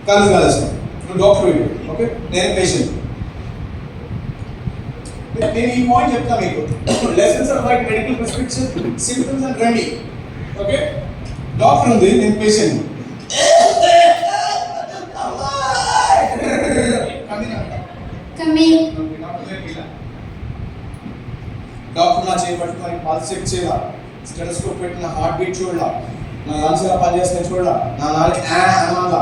కళ్ళు కాల్సిన నువ్వు doctor, okay, నేను పేషెంట్. నేను ఈ పాయింట్ చెప్తా మీకు. Lessons are like medical prescription, symptoms and remedy. Okay, doctor ఉంది, నేను పేషెంట్. డాక్టర్ నా చేయబట్టుకుని పల్స్ చెక్ చేయాల, స్టెటోస్కోప్ పెట్టి నా హార్ట్ బీట్ చూడాల, నా లంగ్స్ ఎలా పనిచేస్తున్నాయి చూడాల, నా నాలుగు అనాలా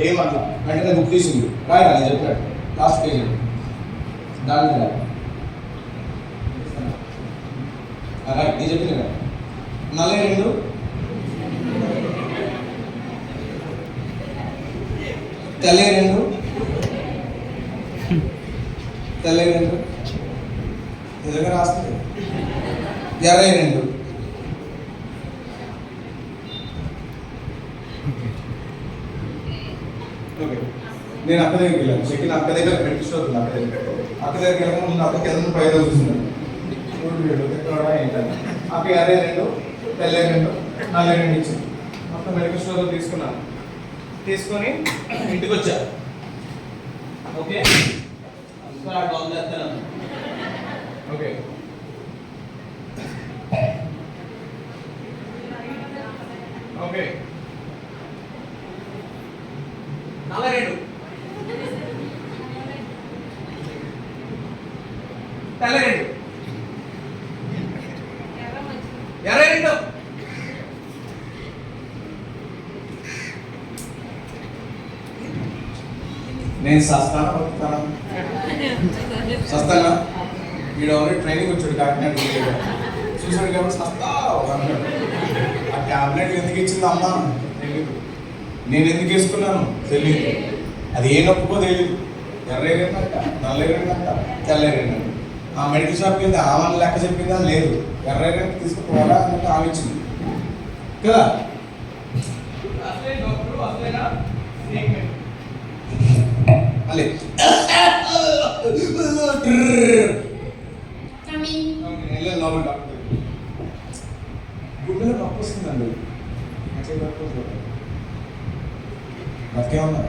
ఏమన్నా వెంటనే బుక్ తీసింది రాయరా నేను చెప్పినట్టు లాస్ట్ పేజ్ దాని రైట్ నేను చెప్పిన కదా. 42 తెల్ల 2 ఎదురుగా రాస్తుంది 22. ఓకే, నేను అక్క దగ్గరికి వెళ్ళాను. చెక్కిన అక్క దగ్గర మెడికల్ స్టోర్ ఉంది. అక్క దగ్గరికి వెళ్ళక ముందు అక్కకి ఎంత పై చూస్తున్నాను ఏంటంటే అక్క 22 తెల్ల 2 నల్ల 2 ఇచ్చింది. మొత్తం మెడికల్ స్టోర్లో తీసుకున్నాను. తీసుకొని ఇంటికి వచ్చా. ఓకే, ఓకే, ఓకే, 42 తెల్ల 2 22. నేను సస్తానా బతుకుతానా? సస్తానా? వీడు ఎవరు ట్రైనింగ్ వచ్చాడు కాకినాడ చూసాడు కాబట్టి సస్తా అన్నాడు. ఆ ట్యాబ్లెట్లు ఎందుకు ఇచ్చింది అమ్మ తెలియదు, నేను ఎందుకు వేసుకున్నాను తెలియదు, అది ఏ నొప్పుకో తెలియదు. ఎర్రేనంట, నల్లేనంట, తెల్లేనంట. ఆ మెడికల్ షాప్కి వెళ్తే ఆమెను లెక్క చెప్పిందా? లేదు, ఎర్రేనంట తీసుకుపోవాలా అన్నట్టు ఆమె ఇచ్చింది కదా. మళ్ళీ గుండెలో నొప్పి వస్తుందండి. బతికే ఉన్నా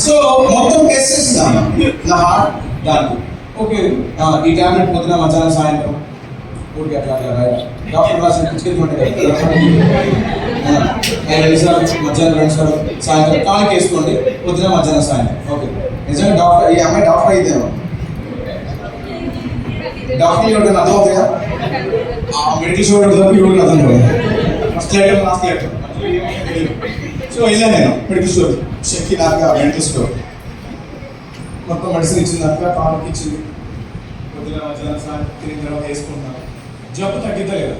సో మొత్తం టెస్ట్ చేస్తాను నా హార్ట్ దానికి. ఓకే, ఈ టాబ్లెట్ పొద్దున మధ్యాహ్నం సాయంత్రం ఊరికి అట్లా అట్లా డాక్టర్ రాసిన పుచ్చుకెళ్ళి మధ్యాహ్నం 2 సార్లు సాయంత్రం టానిక్ వేసుకోండి, పొద్దున మధ్యాహ్నం సాయంత్రం. ఓకే, నిజంగా డాక్టర్ ఈ అమ్మాయి డాక్టర్ అయితేమో డాక్టర్ ఇవ్వడం అర్థం అవుతాయా? ఆ మెడికల్ షోర్ ఇవ్వడం అర్థం కదా. First item last item. So వెళ్ళాను నేను మెడికల్ స్టోర్, చెక్కి దాకా మెడికల్ స్టోర్ మొత్తం మెడిసిన్ ఇచ్చింది. దాకా టానిక్ ఇచ్చింది, పొద్దున మధ్యాహ్నం సాయంత్రం తిరిగిన తర్వాత వేసుకుంటున్నాను. జబ్బు తగ్గిద్దలేదు.